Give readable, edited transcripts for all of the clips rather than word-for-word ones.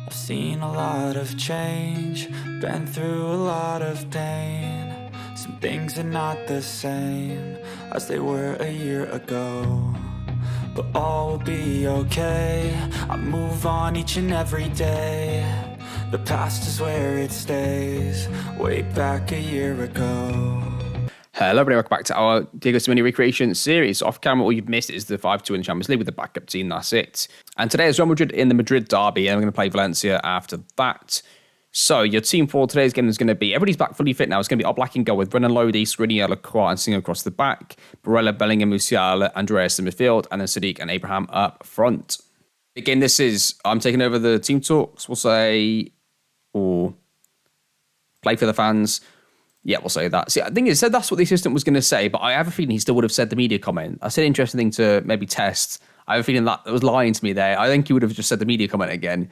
I've seen a lot of change, been through a lot of pain. Some things are not the same as they were a year ago, but all will be okay. I move on each and every day. The past is where it stays, way back a year ago. Hello everybody, welcome back to our Diego Simeone recreation series. Off camera, all you've missed is the 5-2 in the Champions League with the backup team, that's it. And today is Real Madrid in the Madrid derby, and we're going to play Valencia after that. So your team for today's game is going to be, everybody's back fully fit now. It's going to be Oblak in goal with Brennan Lodi, Skriniar, Lacroix and Singer across the back, Barella, Bellingham, Musiala, Andreas in midfield, and then Sadiq and Abraham up front. Again, this is, I'm taking over the team talks, we'll say, or play for the fans. Yeah, we'll say that. See, I think it said that's what the assistant was going to say, but I have a feeling he still would have said the media comment. That's an interesting thing to maybe test. I have a feeling that was lying to me there. I think he would have just said the media comment again.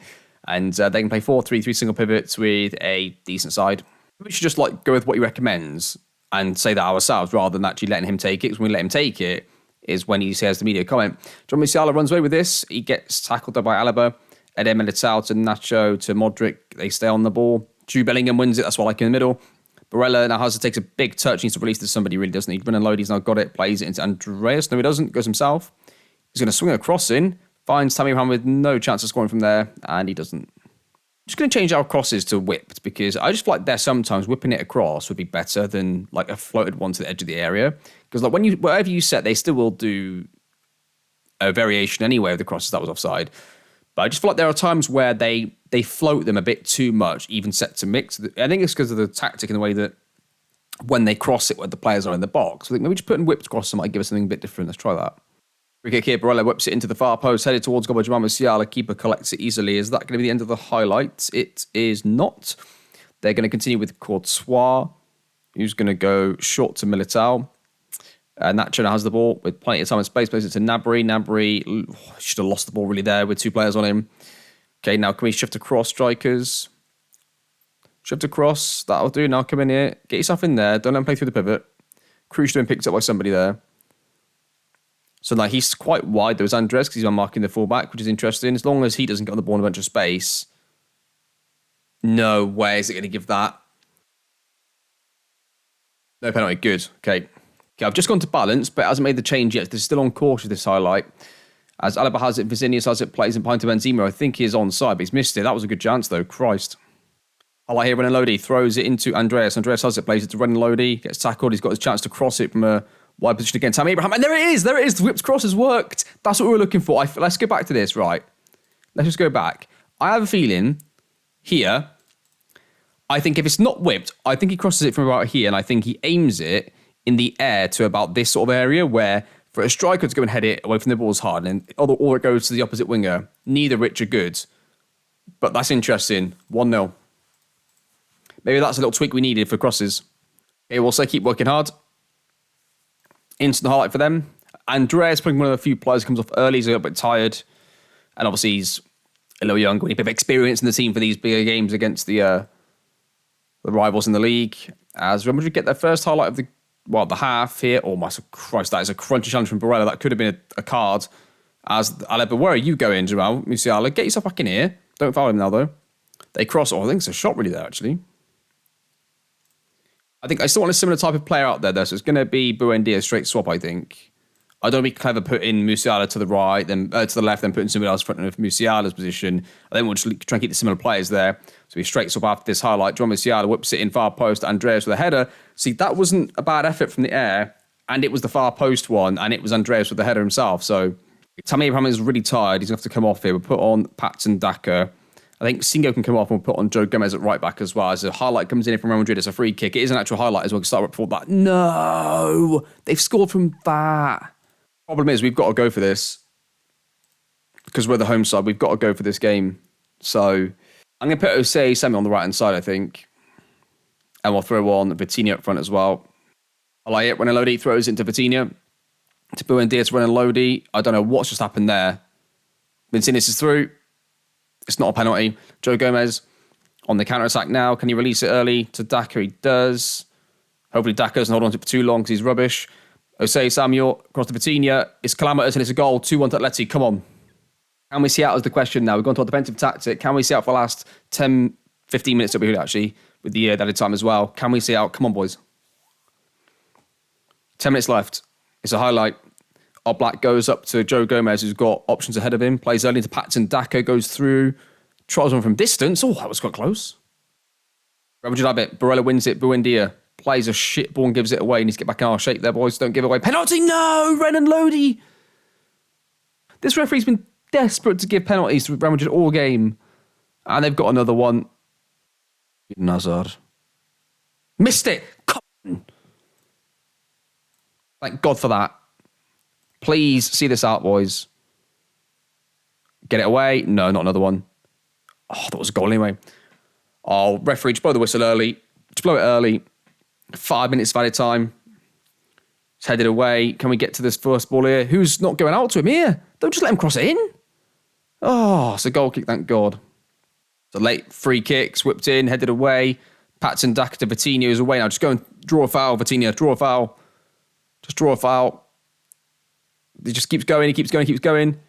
And they can play 4-3-3 single pivots with a decent side. We should just go with what he recommends and say that ourselves rather than actually letting him take it. Because when we let him take it is when he says the media comment. John Musiala runs away with this. He gets tackled by Alaba. Eder Militao to Nacho to Modric. They stay on the ball. Jude Bellingham wins it. That's what I like in the middle. Barella now takes a big touch, needs to release to somebody, really doesn't he? Brennan Lodi's now got it, plays it into Andreas. No, he doesn't, goes himself. He's going to swing a cross in, finds Tammy Abraham with no chance of scoring from there, and he doesn't. I'm just going to change our crosses to whipped, because I just feel like there sometimes whipping it across would be better than a floated one to the edge of the area. Because whatever you set, they still will do a variation anyway of the crosses that was offside. But I just feel like there are times where they float them a bit too much, even set to mix. I think it's because of the tactic and the way that when they cross it, when the players are in the box. I think maybe just putting whipped across them might give us something a bit different. Let's try that. Free kick here, Barella whips it into the far post, headed towards goal by Jamal Musiala. Keeper collects it easily. Is that going to be the end of the highlights? It is not. They're going to continue with Courtois, who's going to go short to Militao. Nacho now has the ball with plenty of time and space. Plays it to Gnabry. Gnabry should have lost the ball really there with two players on him. Okay, now can we shift across strikers? Shift across. That'll do. Now come in here. Get yourself in there. Don't let him play through the pivot. Cruz should have been picked up by somebody there. So now he's quite wide. There was Andres because he's unmarking the fullback, which is interesting. As long as he doesn't get on the ball in a bunch of space. No way is it going to give that. No penalty. Good. Okay, I've just gone to balance, but it hasn't made the change yet. They're still on course with this highlight. As Alaba has it, Vinicius has it, plays in behind to Benzema. I think he is onside, but he's missed it. That was a good chance, though. Christ. Highlight here, Brennan Lodi throws it into Andreas. Andreas has it, plays it to Brennan Lodi, gets tackled. He's got his chance to cross it from a wide position again. Tammy Abraham, and there it is. The whipped cross has worked. That's what we were looking for. Let's go back to this, right? Let's just go back. I have a feeling here, I think if it's not whipped, I think he crosses it from about here, and I think he aims it in the air to about this sort of area where for a striker to go and head it away from the ball is hard, or it goes to the opposite winger. Neither which are good. But that's interesting. 1-0. Maybe that's a little tweak we needed for crosses. Okay, we'll say keep working hard. Instant highlight for them. Andreas, probably one of the few players who comes off early. He's a little bit tired. And obviously he's a little younger. We need a bit of experience in the team for these bigger games against the rivals in the league. As Real Madrid get their first highlight of the half here. Oh my Christ, that is a crunchy challenge from Barella. That could have been a card. As Alaba, where are you going, Jamal Musiala? Get yourself back in here. Don't foul him now, though. They cross. Oh, I think it's a shot really there, actually. I think I still want a similar type of player out there, though. So it's going to be Buendia straight swap, I think. I don't want to be clever putting Musiala to the right, then to the left, then putting somebody else in front of Musiala's position. I think we'll just try and keep the similar players there. So we straight swap after this highlight. John Musiala whips it in far post. Andreas with a header. See, that wasn't a bad effort from the air, and it was the far post one, and it was Andreas with the header himself. So Tammy Abraham is really tired. He's going to have to come off here. We'll put on Patson Daka. I think Singo can come off, and we'll put on Joe Gomez at right back as well. As a highlight comes in from Real Madrid, it's a free kick. It is an actual highlight as well. We can start before that. No! They've scored from that. Problem is, we've got to go for this. Because we're the home side, we've got to go for this game. So I'm going to put Simeone on the right-hand side, I think. And we'll throw on Vitinha up front as well. I like it. Brennan Lodi throws into Vitinha. To Buendia to Brennan Lodi. I don't know what's just happened there. Vinicius is through. It's not a penalty. Joe Gomez on the counter-attack now. Can he release it early to Daka? He does. Hopefully Daka doesn't hold on to it for too long because he's rubbish. Sameone across to Vitinha. It's calamitous and it's a goal. 2-1 to Atleti. Come on. Can we see out is the question now. We've gone to our defensive tactic. Can we see out for the last 10, 15 minutes that we actually with the added time as well? Can we see out? Come on, boys. 10 minutes left. It's a highlight. Our black goes up to Joe Gomez, who's got options ahead of him. Plays early into Patson. Daka goes through. Tries one from distance. Oh, that was quite close. Real Madrid have it. Barella wins it. Buendia plays a shit ball and gives it away. Needs to get back in our shape there, boys. Don't give away. Penalty, no! Renan Lodi. This referee's been desperate to give penalties to Real Madrid all game. And they've got another one. Nazard. Missed it. Come on. Thank God for that. Please see this out, boys. Get it away. No, not another one. Oh, that was a goal anyway. Oh, referee, just blow the whistle early. Just blow it early. 5 minutes of added time. It's headed away. Can we get to this first ball here? Who's not going out to him here? Don't just let him cross it in. Oh, it's a goal kick, thank God. It's a late free kick, whipped in, headed away. Patson Daka to Vitinha is away now. Just go and draw a foul, Vitinha. Draw a foul. Just draw a foul. He just keeps going. He keeps going. Keeps going.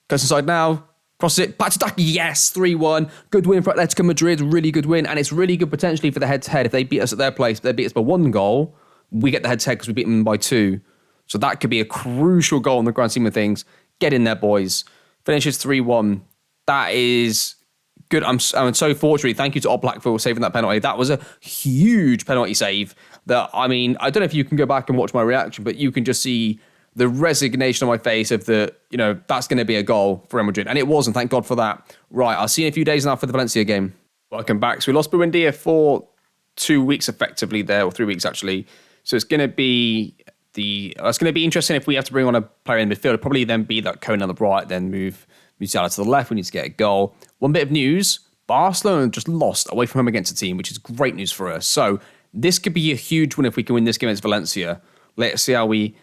Goes inside now. Crosses it. Patson Daka. Yes, 3-1. Good win for Atletico Madrid. Really good win. And it's really good potentially for the head-to-head. If they beat us at their place, if they beat us by 1 goal, we get the head-to-head because we beat them by 2. So that could be a crucial goal in the grand scheme of things. Get in there, boys. Finishes 3-1. That is good. I'm so fortunate. Thank you to All Black for saving that penalty. That was a huge penalty save. That, I mean, I don't know if you can go back and watch my reaction, but you can just see the resignation on my face of that's going to be a goal for Real Madrid. And it was, and thank God for that. Right, I'll see you in a few days now for the Valencia game. Welcome back. So we lost Buendia for 2 weeks effectively there, or 3 weeks actually. So it's going to be interesting if we have to bring on a player in midfield. It'll probably then be that Cohen on the right, then move Musiala to the left. We need to get a goal. One bit of news, Barcelona just lost away from home against a team, which is great news for us. So this could be a huge win if we can win this game against Valencia. Let's see how we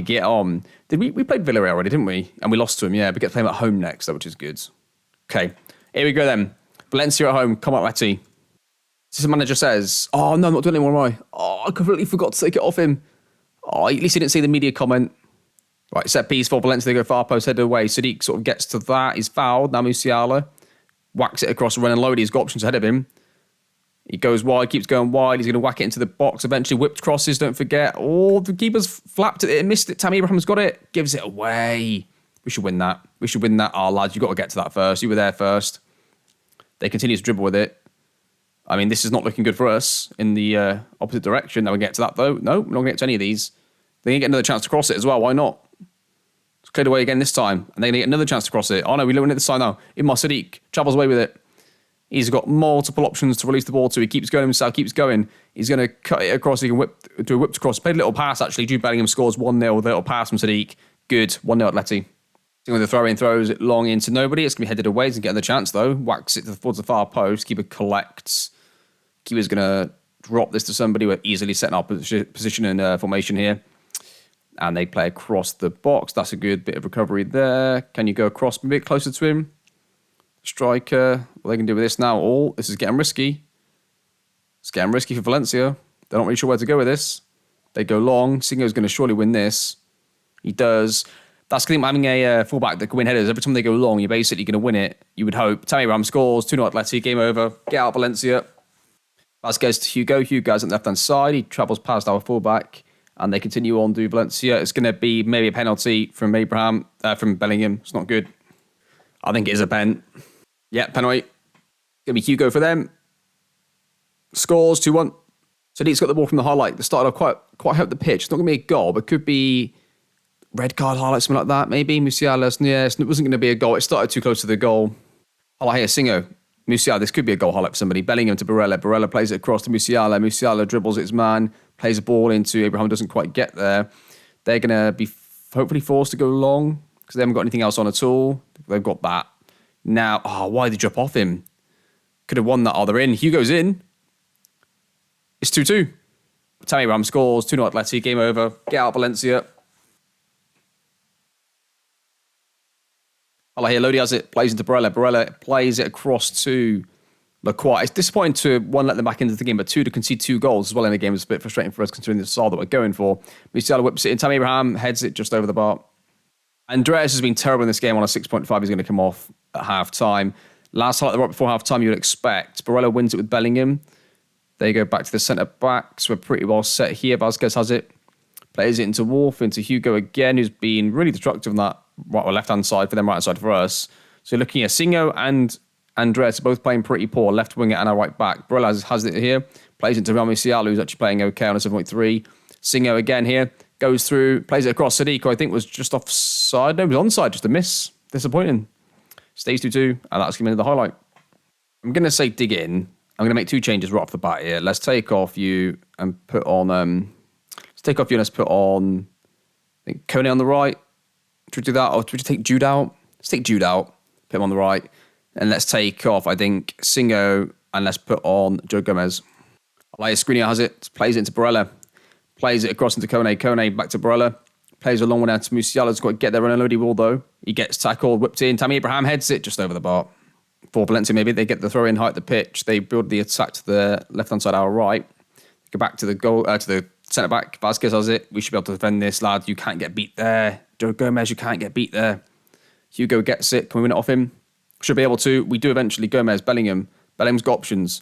get on. We played Villarreal already, didn't we? And we lost to him, yeah. We get to play them at home next, though, which is good. Okay, here we go then. Valencia at home. Come on, Letty. The manager says, oh, no, I'm not doing it anymore, am I? Oh, I completely forgot to take it off him. Oh, at least he didn't see the media comment. Right, set piece for Valencia. They go far post, headed away. Sadiq sort of gets to that. He's fouled. Now Musiala whacks it across Renan Lodi. He's got options ahead of him. He goes wide, keeps going wide. He's going to whack it into the box. Eventually whipped crosses, don't forget. Oh, the keeper's flapped it and missed it. Tammy Abraham's got it. Gives it away. We should win that. We should win that. Oh, lads, you've got to get to that first. You were there first. They continue to dribble with it. I mean, this is not looking good for us in the opposite direction. Now we get to that, though. No, we're not going to get to any of these. They're going to get another chance to cross it as well. Why not? It's cleared away again this time. And they're going to get another chance to cross it. Oh, no, we don't win it this time now. Imar Sadiq travels away with it. He's got multiple options to release the ball to. He keeps going himself, keeps going. He's going to cut it across. He can do a whipped across. Played a little pass, actually. Jude Bellingham scores 1-0 with a little pass from Sadiq. Good. 1-0 Atleti. With the throw-in, throws it long into nobody. It's going to be headed away. He's going to get the chance, though. Whacks it towards the far post. Keeper collects. Keeper's going to drop this to somebody. We're easily setting our position and formation here. And they play across the box. That's a good bit of recovery there. Can you go across a bit closer to him? Striker, what they can do with this now? Oh, this is getting risky. It's getting risky for Valencia. They're not really sure where to go with this. They go long. Singo's going to surely win this. He does. That's because having a fullback that can win headers. Every time they go long, you're basically going to win it. You would hope. Tammy Abraham scores. 2-0 Atleti. Game over. Get out Valencia. Pass goes to Hugo. Hugo's on the left-hand side. He travels past our fullback. And they continue on to Valencia. It's going to be maybe a penalty from from Bellingham. It's not good. I think it is a pen. Yeah, penalty. Going to be Hugo for them. Scores 2-1. Sadiq's got the ball from the highlight. They started off quite high up the pitch. It's not going to be a goal, but could be red card highlight, something like that. Maybe Musiala. Yeah, it wasn't going to be a goal. It started too close to the goal. Highlight here, Singo. Musiala, this could be a goal highlight for somebody. Bellingham to Barella. Barella plays it across to Musiala. Musiala dribbles its man. Plays a ball into Abraham. Doesn't quite get there. They're going to be hopefully forced to go long because they haven't got anything else on at all. They've got that. Now, why did he drop off him? Could have won that. Oh, they're in. Hugo's in. It's 2-2. Tammy Abraham scores. 2-0 Atleti. Game over. Get out Valencia. Here, Lodi has it. Plays into Barella. Barella plays it across to Lacroix. It's disappointing to, one, let them back into the game, but two, to concede 2 goals as well in the game. It's a bit frustrating for us considering the style that we're going for. Musiala whips it in. Tammy Abraham heads it just over the bar. Andreas has been terrible in this game on a 6.5. He's going to come off at half-time. Last highlight right before half-time, you would expect. Barella wins it with Bellingham. They go back to the centre-backs. We're pretty well set here. Vasquez has it. Plays it into Wolf, into Hugo again, who's been really destructive on that right or left-hand side for them, right-hand side for us. So looking at Singo and Andreas are both playing pretty poor, left winger and a right back. Barella has it here. Plays into Raul Musiala, who's actually playing okay on a 7.3. Singo again here. Goes through, plays it across. Sadiq, who I think was just offside. No, he was onside, just a miss. Disappointing. Stays 2-2, and that's going to be the highlight. I'm going to say dig in. I'm going to make 2 changes right off the bat here. Let's take off you and put on... let's take off you and let's put on... I think Kone on the right. Should we do that? Or should we just take Jude out? Let's take Jude out. Put him on the right. And let's take off, I think, Singo, and let's put on Joe Gomez. Elias Skriniar has it. Plays it into Barella. Plays it across into Kone. Kone back to Barella. Plays a long one out to Musiala's got to get there on a loaded ball, though. He gets tackled, whipped in. Tammy Abraham heads it just over the bar. For Valencia, maybe they get the throw in height the pitch. They build the attack to the left-hand side, our right. Go back to the goal, to the centre-back. Vasquez has it. We should be able to defend this, lad. You can't get beat there. Joe Gomez, you can't get beat there. Hugo gets it. Can we win it off him? Should be able to. We do eventually. Gomez, Bellingham. Bellingham's got options.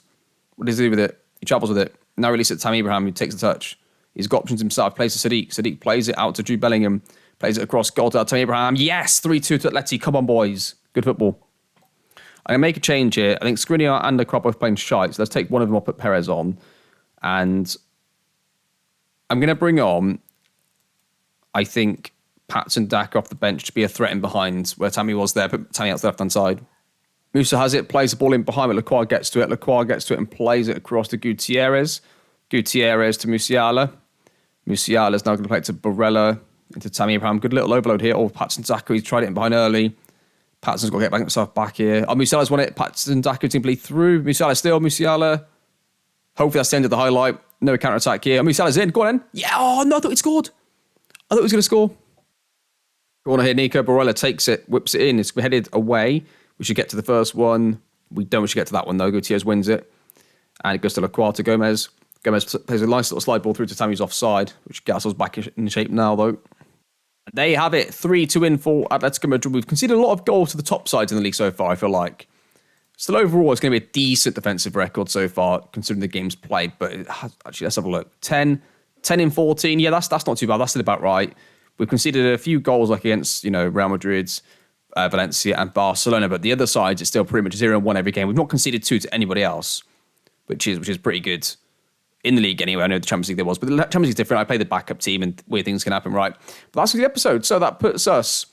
What does he do with it? He travels with it. Now release it to Tammy Abraham, who takes the touch. He's got options himself. Plays to Sadiq. Sadiq plays it out to Jude Bellingham. Plays it across goal to Tammy Abraham. Yes! 3-2 to Atleti. Come on, boys. Good football. I'm going to make a change here. I think Skriniar and Akra both playing shite. So let's take one of them up, put Perez on. And I'm going to bring on, I think, Patson Daka off the bench to be a threat in behind where Tammy was there. Put Tammy out to the left-hand side. Musa has it, plays the ball in behind, but Lacroix gets to it. Lacroix gets to it and plays it across to Gutierrez. Gutierrez to Musiala. Musiala's now going to play it to Barella, into Tammy Abraham. Good little overload here. Oh, Patson Daka, he's tried it in behind early. Patson's got to get himself back here. Oh, Musiala's won it. Patson Daka team play through. Musiala still. Musiala. Hopefully that's the end of the highlight. No counter-attack here. Oh, Musiala's in. Go on in. Yeah. Oh, no, I thought he'd scored. I thought he was going to score. Go on here. Nico Barella takes it, whips it in. It's headed away. We should get to the first one. We don't. We should get to that one, though. Gutierrez wins it. And it goes to Lacroix to Gomez. Gomez plays a nice little slide ball through to Tammy's offside, which gets us back in shape now, though. There you have it. 3-2 in for Atletico Madrid. We've conceded a lot of goals to the top sides in the league so far, I feel like. Still, overall, it's going to be a decent defensive record so far, considering the games played. But actually, let's have a look. 10 in 14. Yeah, that's not too bad. That's still about right. We've conceded a few goals like against, Real Madrid, Valencia and Barcelona. But the other sides, it's still pretty much 0-1 every game. We've not conceded 2 to anybody else, which is pretty good. In the league anyway. I know the Champions League there was, but the Champions League is different. I play the backup team and weird things can happen, right? But that's the episode. So that puts us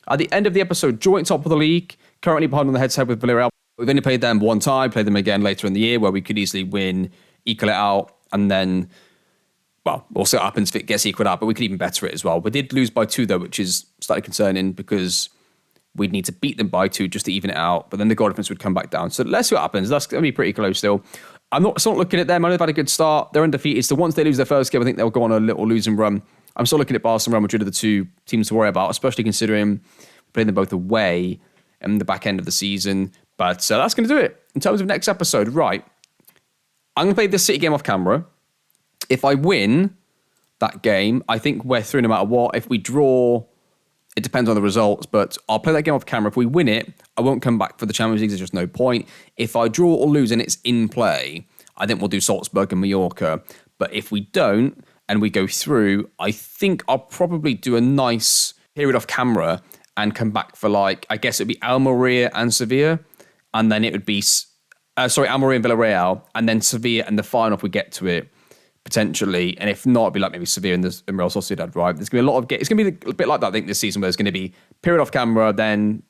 at the end of the episode, joint top of the league, currently behind on the head-to-head with Villarreal. We've only played them one time, played them again later in the year where we could easily win, equal it out, and then, well, we'll see what happens if it gets equaled out, but we could even better it as well. We did lose by 2 though, which is slightly concerning because we'd need to beat them by 2 just to even it out, but then the goal difference would come back down. So let's see what happens. That's going to be pretty close still. I'm not looking at them. I know they've had a good start. They're undefeated. So once they lose their first game, I think they'll go on a little losing run. I'm still looking at Barcelona and Real Madrid are the 2 teams to worry about, especially considering playing them both away in the back end of the season. But that's going to do it. In terms of next episode, right, I'm going to play this City game off camera. If I win that game, I think we're through no matter what. If we draw, it depends on the results, but I'll play that game off camera. If we win it, I won't come back for the Champions League. There's just no point. If I draw or lose and it's in play, I think we'll do Salzburg and Mallorca. But if we don't and we go through, I think I'll probably do a nice period off camera and come back for I guess it'd be Almeria and Sevilla. And then it would be, Almeria and Villarreal. And then Sevilla and the final if we get to it, potentially. And if not, it'd be maybe Sevilla and Real Sociedad, right? There's going to be a lot of it's going to be a bit like that, I think, this season, where there's going to be period off camera, then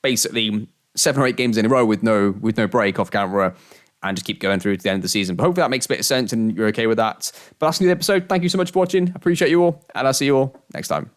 basically 7 or 8 games in a row with no break off camera, and just keep going through to the end of the season. But hopefully that makes a bit of sense and you're okay with that. But that's the episode. Thank you so much for watching. I appreciate you all, and I'll see you all next time.